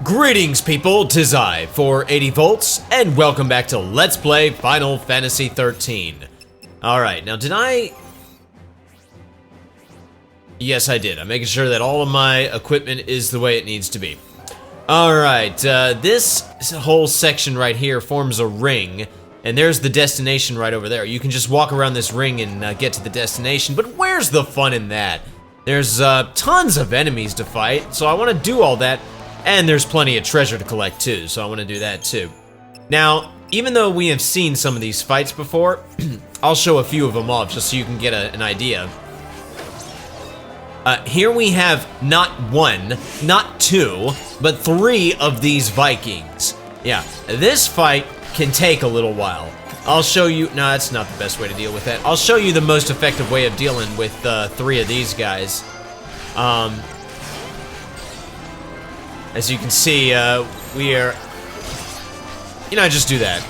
Greetings people, 'tis I, 480 volts, and welcome back to Let's Play Final Fantasy XIII. Alright, now did I... Yes, I did. I'm making sure that all of my equipment is the way it needs to be. Alright, this whole section right here forms a ring, and there's the destination right over there. You can just walk around this ring and get to the destination, but where's the fun in that? There's tons of enemies to fight, so I want to do all that. And there's plenty of treasure to collect too, so I want to do that too. Now, even though we have seen some of these fights before, I'll show a few of them off just so you can get an idea. Here we have not one, not two, but three of these Vikings. Yeah, this fight can take a little while. I'll show you, no, that's not the best way to deal with that. I'll show you the most effective way of dealing with three of these guys. As you can see, we are... You know, just do that.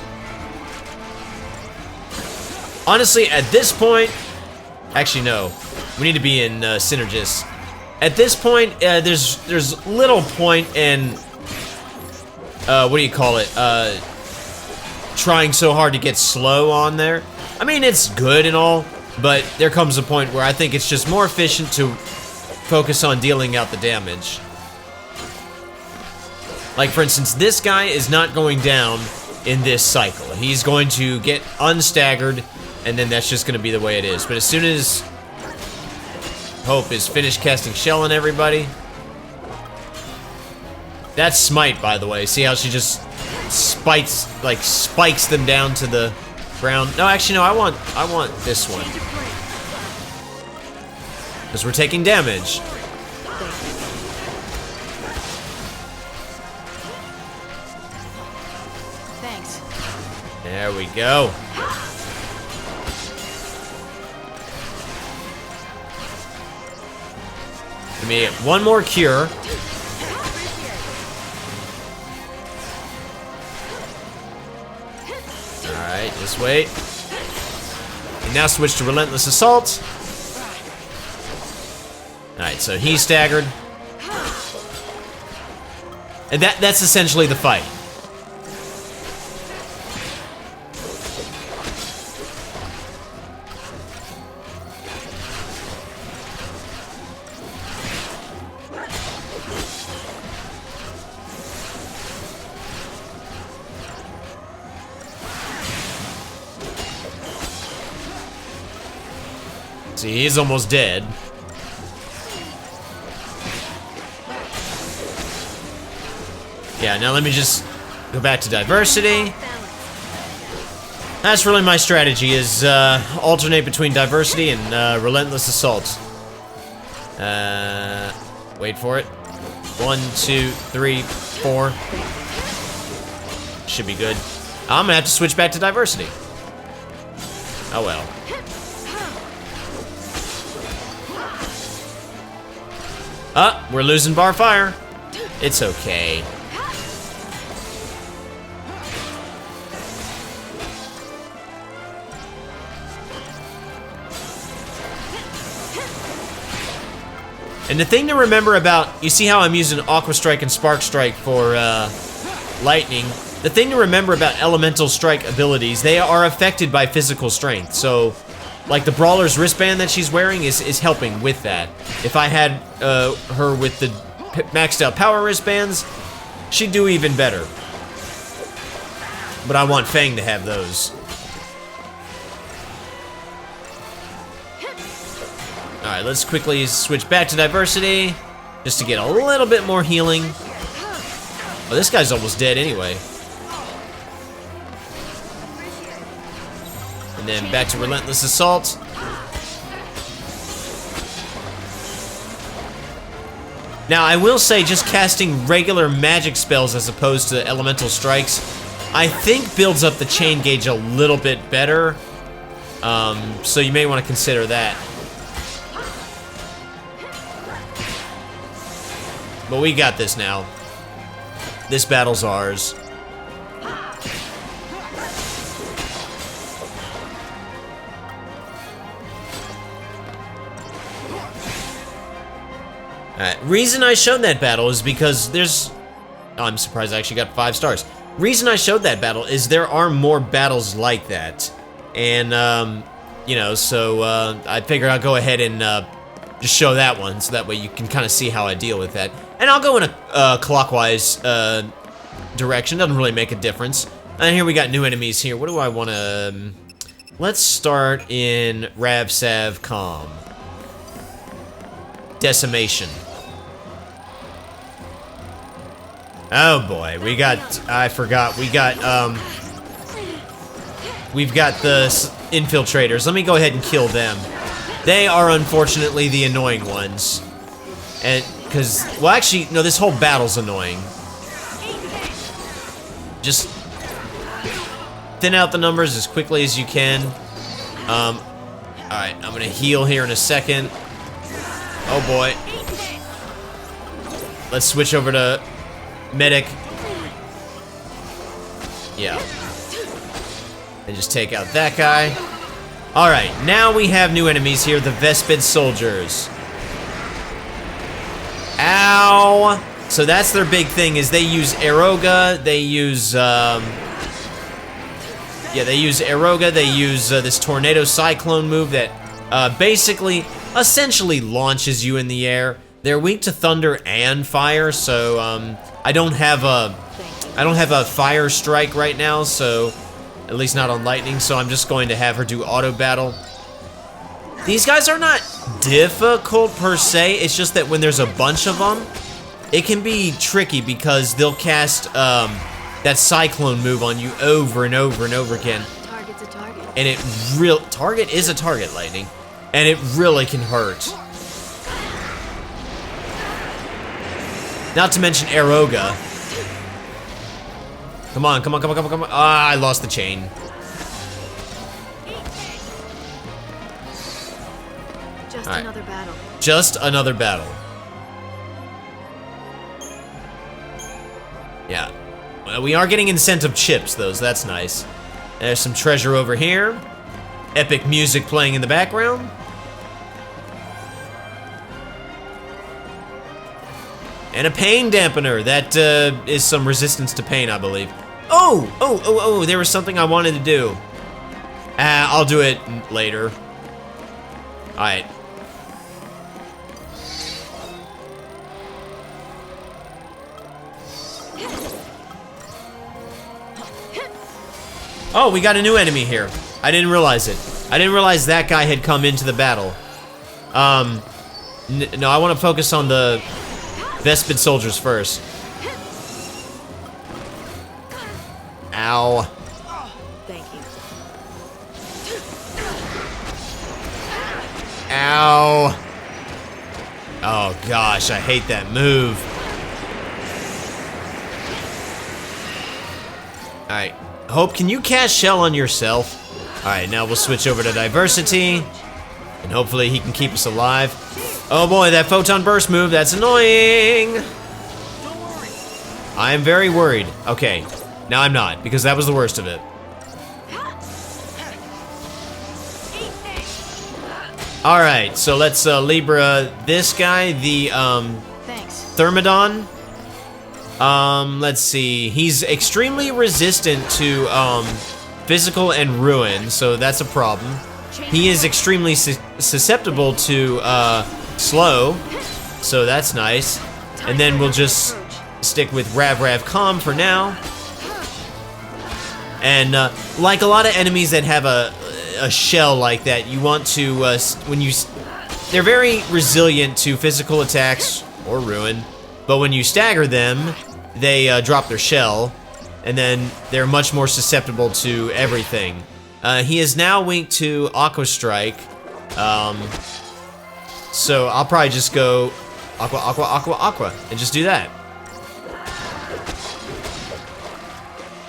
Honestly, at this point... Actually, no. We need to be in Synergist. At this point, there's little point in... what do you call it? Trying so hard to get slow on there. I mean, it's good and all, but there comes a point where I think it's just more efficient to focus on dealing out the damage. Like, for instance, this guy is not going down in this cycle. He's going to get unstaggered, and then that's just going to be the way it is. But as soon as Hope is finished casting shell on everybody... That's Smite, by the way. See how she just spikes them down to the ground? No, actually, no, I want this one. Because we're taking damage. There we go. Give me one more cure. Alright, just wait. And now switch to Relentless Assault. Alright, so he's staggered. And that's essentially the fight. See, he's almost dead. Yeah, now let me just go back to diversity. That's really my strategy, is alternate between diversity and relentless assault. Wait for it. 1, 2, 3, 4. Should be good. I'm gonna have to switch back to diversity. Oh well. We're losing bar fire. It's okay. And the thing to remember about, you see how I'm using Aqua Strike and Spark Strike for lightning. The thing to remember about Elemental Strike abilities, they are affected by physical strength. So, like the Brawler's wristband that she's wearing is helping with that. If I had her with the maxed out power wristbands, she'd do even better. But I want Fang to have those. Alright, let's quickly switch back to diversity, just to get a little bit more healing. Oh, this guy's almost dead anyway. And then back to Relentless Assault. Now, I will say, just casting regular magic spells as opposed to elemental strikes, I think builds up the chain gauge a little bit better. So you may want to consider that. But we got this now. This battle's ours. Reason I showed that battle is because there's Oh, I'm surprised I actually got 5 stars. Reason I showed that battle is there are more battles like that. And, you know, so I figure I'll go ahead and just show that one, so that way you can kind of see how I deal with that. And I'll go in a clockwise direction, doesn't really make a difference. And here we got new enemies here. What do I want to... let's start in Rav Sav Calm. Decimation. Oh boy, we got, I forgot, we've got the infiltrators. Let me go ahead and kill them. They are unfortunately the annoying ones. And, cause, well actually, no, this whole battle's annoying. Just thin out the numbers as quickly as you can. Alright, I'm gonna heal here in a second. Oh boy. Let's switch over to medic. Yeah. And just take out that guy. Alright, now we have new enemies here, the Vespid soldiers. Ow! So that's their big thing, is they use Aeroga, they use, yeah, they use Aeroga, they use this Tornado Cyclone move that basically, essentially launches you in the air. They're weak to thunder and fire, so I don't have a fire strike right now, so at least not on lightning, so I'm just going to have her do auto battle. These guys are not difficult per se, it's just that when there's a bunch of them, it can be tricky because they'll cast that cyclone move on you over and over and over again. Target's a target. And target is a target, lightning, and it really can hurt. Not to mention Aeroga. Come on, come on, come on, come on, come on. Ah, I lost the chain. Just All right. another battle. Just another battle. Yeah. Well, we are getting incentive chips, though, so that's nice. There's some treasure over here. Epic music playing in the background. And a pain dampener. That is some resistance to pain, I believe. Oh, there was something I wanted to do. I'll do it later. Alright. Oh, we got a new enemy here. I didn't realize it. I didn't realize that guy had come into the battle. No, I want to focus on the Vespid soldiers first. Ow. Thank you. Ow. Oh gosh, I hate that move. Alright. Hope, can you cast shell on yourself? Alright, now we'll switch over to diversity. And hopefully he can keep us alive. Oh boy, that photon burst move, that's annoying. I am very worried. Okay, now I'm not, because that was the worst of it. Alright, so let's Libra this guy, the Thanks. Thermodon. Let's see. He's extremely resistant to physical and ruin, so that's a problem. He is extremely susceptible to slow, so that's nice. And then we'll just stick with Rav Calm for now. And like a lot of enemies that have a shell like that, you want to they're very resilient to physical attacks or ruin, but when you stagger them, they drop their shell, and then they're much more susceptible to everything. He is now weak to Aqua Strike, so I'll probably just go Aqua, Aqua, Aqua, Aqua, and just do that.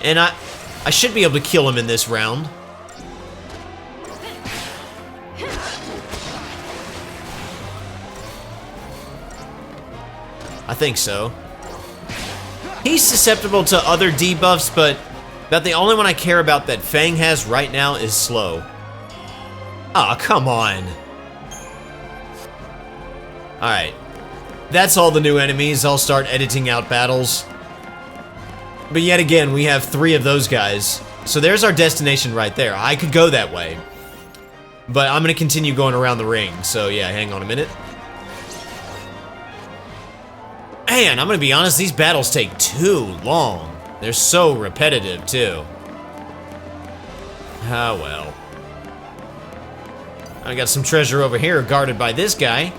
And I should be able to kill him in this round. I think so. He's susceptible to other debuffs, but about the only one I care about that Fang has right now is slow. Aw, come on. Alright. That's all the new enemies. I'll start editing out battles. But yet again, we have 3 of those guys. So there's our destination right there. I could go that way. But I'm gonna continue going around the ring. So yeah, hang on a minute. Man, I'm gonna be honest, these battles take too long. They're so repetitive, too. Ah, well. I got some treasure over here guarded by this guy.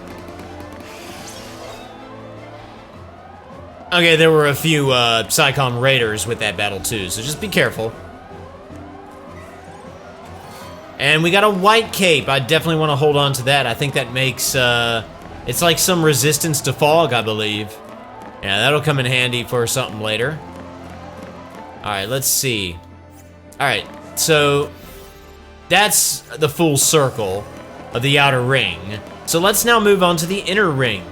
Okay, there were a few Psychom raiders with that battle too, so just be careful. And we got a white cape. I definitely want to hold on to that. I think that makes, it's like some resistance to fog, I believe. Yeah, that'll come in handy for something later. Alright, let's see. Alright, so that's the full circle of the outer ring. So let's now move on to the inner ring.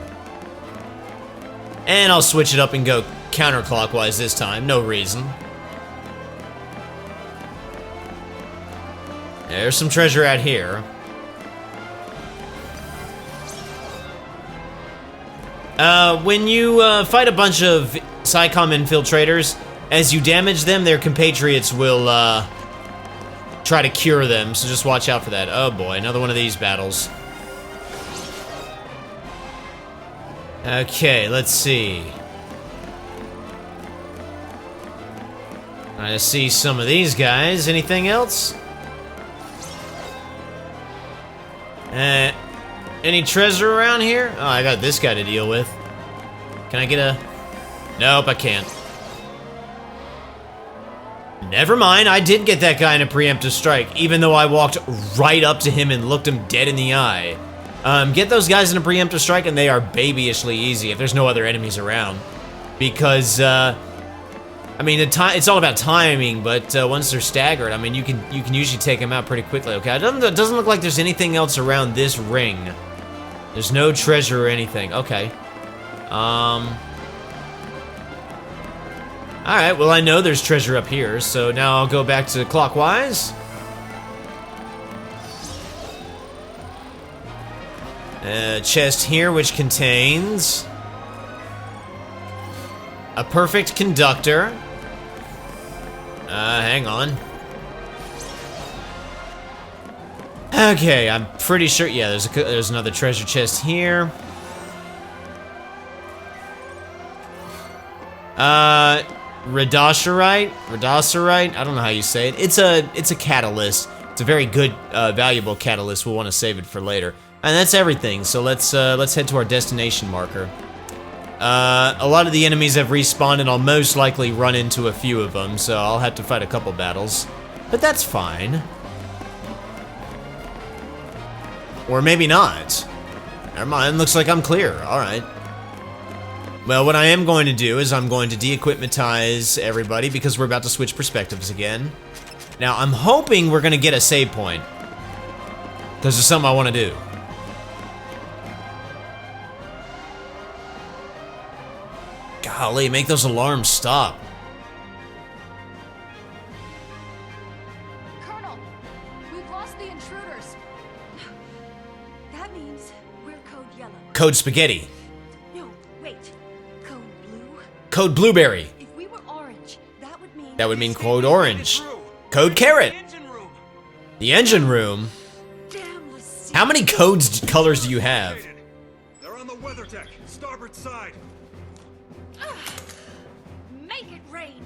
And I'll switch it up and go counterclockwise this time, no reason. There's some treasure out here. When you fight a bunch of Psychom infiltrators, as you damage them, their compatriots will try to cure them, so just watch out for that. Oh boy, another one of these battles. Okay, let's see. I see some of these guys. Anything else? Any treasure around here? Oh, I got this guy to deal with. Can I get a... Nope, I can't. Never mind, I did get that guy in a preemptive strike, even though I walked right up to him and looked him dead in the eye. Get those guys in a preemptive strike and they are babyishly easy if there's no other enemies around. Because, I mean, it's all about timing, but once they're staggered, I mean, you can usually take them out pretty quickly. Okay, it doesn't look like there's anything else around this ring. There's no treasure or anything. Okay. Alright, well, I know there's treasure up here, so now I'll go back to clockwise. Chest here, which contains a perfect conductor. Hang on. Okay, I'm pretty sure. Yeah, there's another treasure chest here. Rhodochrosite. I don't know how you say it. It's a catalyst. It's a very good, valuable catalyst. We'll want to save it for later. And that's everything. So let's head to our destination marker. A lot of the enemies have respawned, and I'll most likely run into a few of them. So I'll have to fight a couple battles, but that's fine. Or maybe not. Never mind. Looks like I'm clear. All right. Well, what I am going to do is I'm going to de-equipmentize everybody because we're about to switch perspectives again. Now, I'm hoping we're going to get a save point, because there's something I want to do. Golly, make those alarms stop. Colonel, we've lost the intruders. That means we're code yellow. Code spaghetti. No, wait. Code blue? Code blueberry. If we were orange, that would mean... That would mean code orange. Code carrot. The engine room? Damn, let's see. How many colors do you have? They're on the weather deck, starboard side. Make it rain.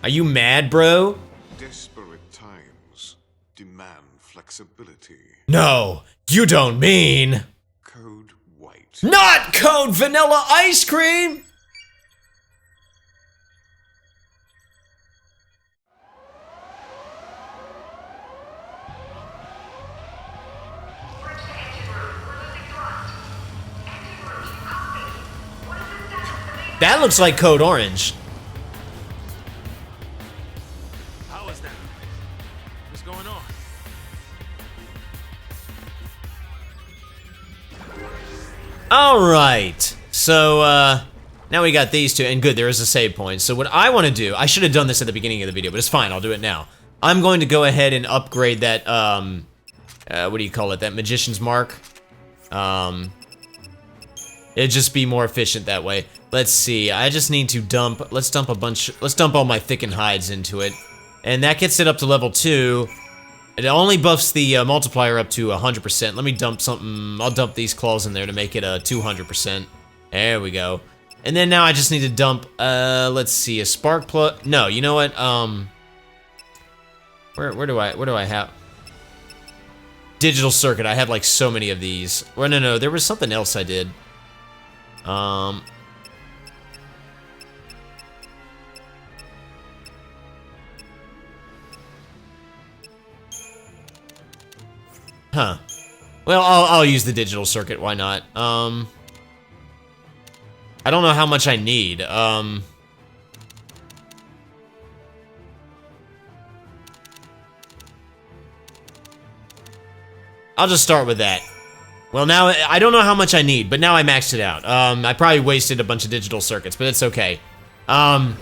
Are you mad, bro? Desperate times demand flexibility. No, you don't mean... Code white. Not code vanilla ice cream! That looks like code orange. How is that? What's going on? Alright, so now we got these two, and good, there is a save point. So what I want to do, I should have done this at the beginning of the video, but it's fine, I'll do it now. I'm going to go ahead and upgrade that, what do you call it, that magician's mark. It'd just be more efficient that way. Let's see, I just need to dump, let's dump all my thickened hides into it. And that gets it up to level 2. It only buffs the multiplier up to 100%. Let me dump something, I'll dump these claws in there to make it 200%. There we go. And then now I just need to dump, let's see, a spark plug. No, you know what, where do I have? Digital circuit, I have like so many of these. Well, no, there was something else I did. Huh. Well, I'll use the digital circuit, why not? I don't know how much I need. I'll just start with that. Well, now, I don't know how much I need, but now I maxed it out. I probably wasted a bunch of digital circuits, but it's okay. Now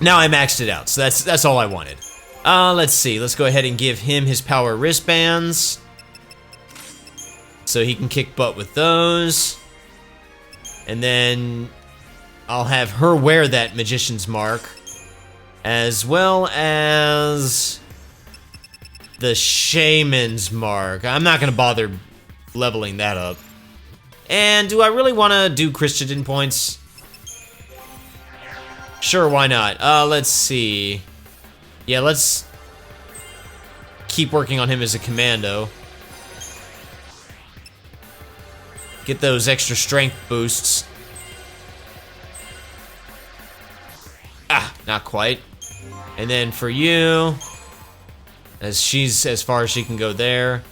I maxed it out, so that's all I wanted. Let's see, let's go ahead and give him his power wristbands. So he can kick butt with those. And then I'll have her wear that magician's mark. As well as the shaman's mark. I'm not gonna bother leveling that up. And do I really wanna do Christian points? Sure, why not? Let's see. Yeah, let's keep working on him as a commando. Get those extra strength boosts. Ah, not quite. And then for you, as she's as far as she can go there.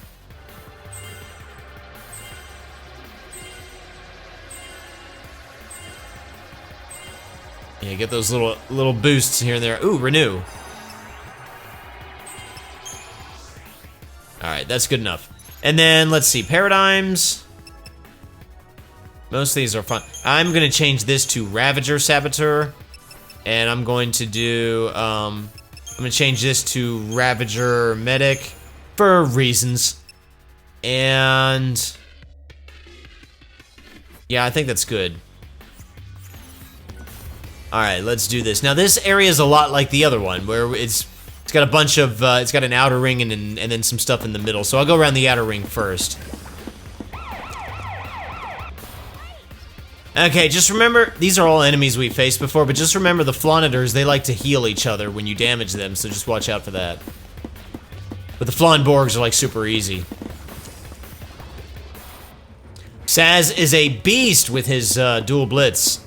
Yeah, get those little boosts here and there. Ooh, renew. Alright, that's good enough. And then, let's see, paradigms. Most of these are fun. I'm gonna change this to Ravager Saboteur. And I'm going to do, I'm gonna change this to Ravager Medic for reasons. And yeah, I think that's good. Alright, let's do this. Now this area is a lot like the other one, where it's got a bunch of, it's got an outer ring and then some stuff in the middle. So I'll go around the outer ring first. Okay, just remember, these are all enemies we faced before, but just remember the Flaunators, they like to heal each other when you damage them, so just watch out for that. But the Flaunborgs are like super easy. Saz is a beast with his dual blitz.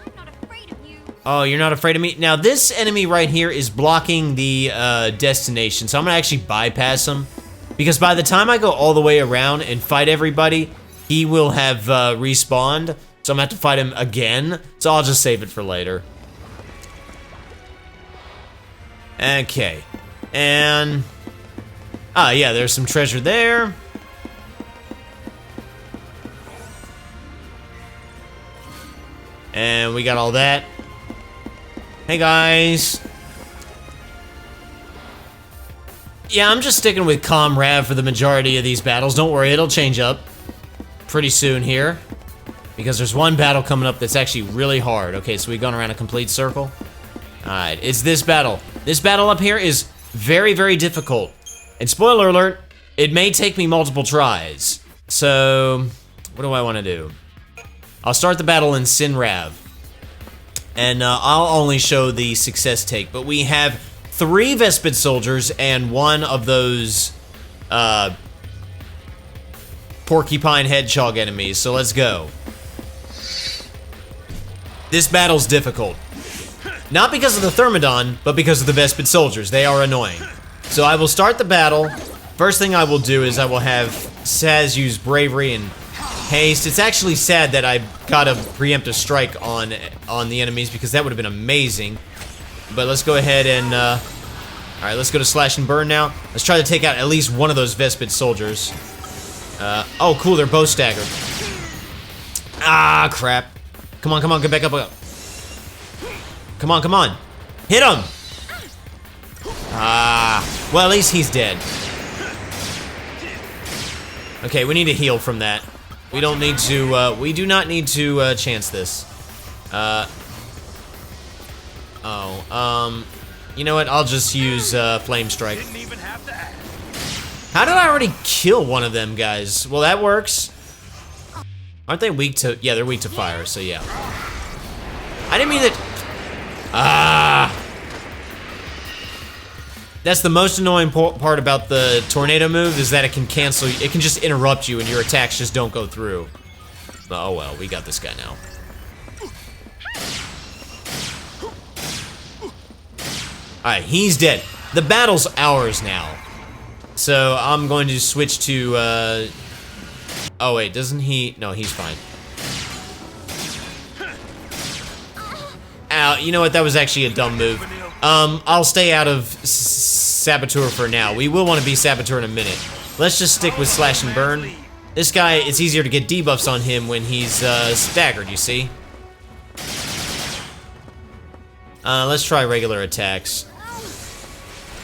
I'm not afraid of you. Oh, you're not afraid of me? Now this enemy right here is blocking the destination, so I'm gonna actually bypass him. Because by the time I go all the way around and fight everybody, he will have respawned. So I'm gonna have to fight him again. So I'll just save it for later. Okay. And yeah, there's some treasure there. And we got all that. Hey guys. Yeah, I'm just sticking with Comrade for the majority of these battles. Don't worry, it'll change up pretty soon here. Because there's one battle coming up that's actually really hard. Okay, so we've gone around a complete circle. Alright, it's this battle. This battle up here is very, very difficult. And spoiler alert, it may take me multiple tries. So, what do I want to do? I'll start the battle in Sinrav. And I'll only show the success take. But we have 3 Vespid soldiers and 1 of those porcupine hedgehog enemies. So let's go. This battle's difficult. Not because of the Thermodon, but because of the Vespid soldiers. They are annoying. So I will start the battle. First thing I will do is I will have Saz use bravery and haste. It's actually sad that I got a preemptive strike on the enemies because that would have been amazing. But let's go ahead and alright, let's go to slash and burn now. Let's try to take out at least one of those Vespid soldiers. Oh cool, they're both staggered. Ah, crap. Come on, get back up. Come on. Hit him! Ah, well, at least he's dead. Okay, we need to heal from that. We don't need to, we do not need to, chance this. You know what? I'll just use, Flame Strike. Didn't even have to ask. How did I already kill one of them guys? Well, that works. Aren't they weak to, yeah, they're weak to fire, so yeah. I didn't mean that. That's the most annoying part about the tornado move, is that it can cancel, it can just interrupt you and your attacks just don't go through. Oh well, we got this guy now. Alright, he's dead. The battle's ours now. So I'm going to switch to, oh wait, doesn't he? No, he's fine. Ow, you know what? That was actually a dumb move. I'll stay out of Saboteur for now. We will want to be Saboteur in a minute. Let's just stick with Slash and Burn. This guy, it's easier to get debuffs on him when he's staggered, you see? Let's try regular attacks.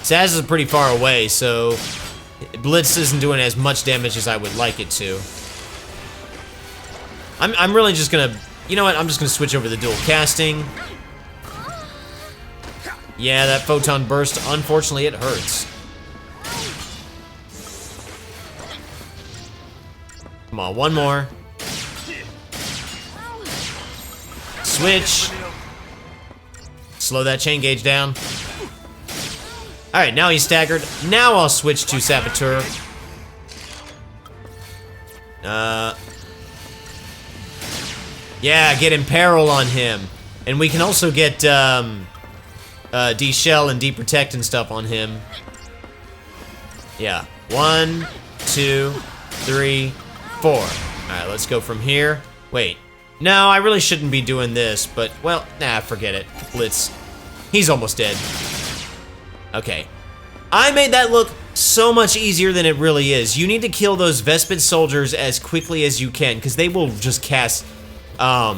Saz is pretty far away, so Blitz isn't doing as much damage as I would like it to. I'm really just gonna, you know what? I'm just gonna switch over to the dual casting. Yeah, that photon burst, unfortunately, it hurts. Come on, one more. Switch. Slow that chain gauge down. Alright, now he's staggered. Now I'll switch to Saboteur. Yeah, get Imperil on him. And we can also get, D-Shell and D-Protect and stuff on him. Yeah. 1, 2, 3, 4. Alright, let's go from here. Wait. No, I really shouldn't be doing this, but, well, nah, forget it. Blitz. He's almost dead. Okay. I made that look so much easier than it really is. You need to kill those Vespid soldiers as quickly as you can, because they will just cast, a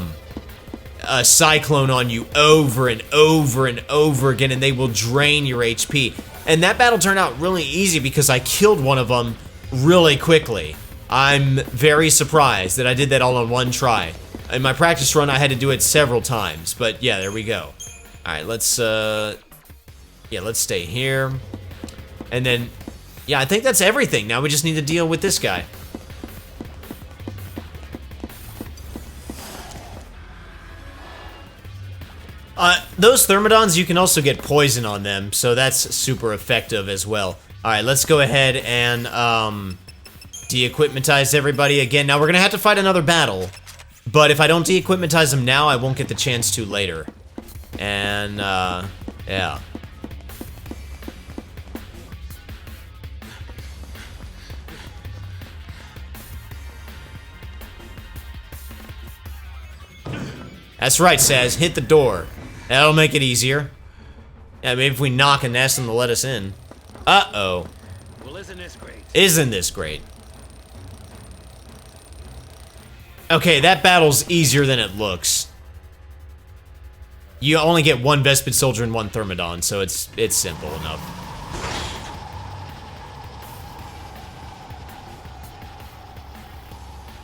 Cyclone on you over and over and over again, and they will drain your HP. And that battle turned out really easy because I killed one of them really quickly. I'm very surprised that I did that all on one try. In my practice run, I had to do it several times, but yeah, there we go. Alright, let's, yeah, let's stay here. And then, yeah, I think that's everything. Now we just need to deal with this guy. Those Thermodons, you can also get poison on them, so that's super effective as well. Alright, let's go ahead and, de-equipmentize everybody again. Now, we're gonna have to fight another battle, but if I don't de-equipmentize them now, I won't get the chance to later. And, yeah. That's right, Saz. Hit the door. That'll make it easier. Yeah, maybe if we knock and ask them to let us in. Uh-oh. Well, isn't this great? Isn't this great? Okay, that battle's easier than it looks. You only get one Vespid soldier and one Thermodon, so it's simple enough.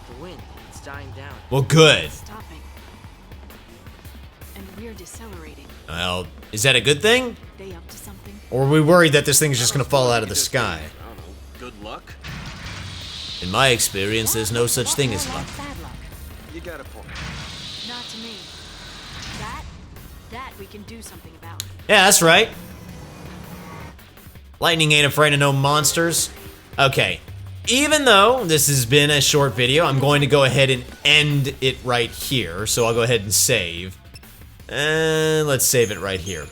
The wind, it's dying down. Well, good. Stopping. And we're decelerating. Well, is that a good thing? They up to something? Or are we worried that this thing is just gonna fall out of the sky? I don't know. Good luck? In my experience, there's no such thing as luck. Bad luck. You got a point. Not to me. That we can do something about. Yeah, that's right. Lightning ain't afraid of no monsters. Okay. Even though this has been a short video, I'm going to go ahead and end it right here. So I'll go ahead and save. And let's save it right here.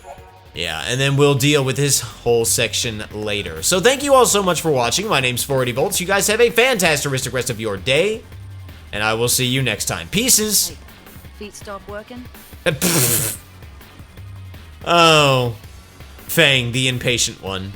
Yeah, and then we'll deal with this whole section later. So thank you all so much for watching. My name's 480 Volts. You guys have a fantastic rest of your day. And I will see you next time. Pieces. Hey, feet stop working? Oh. Fang, the impatient one.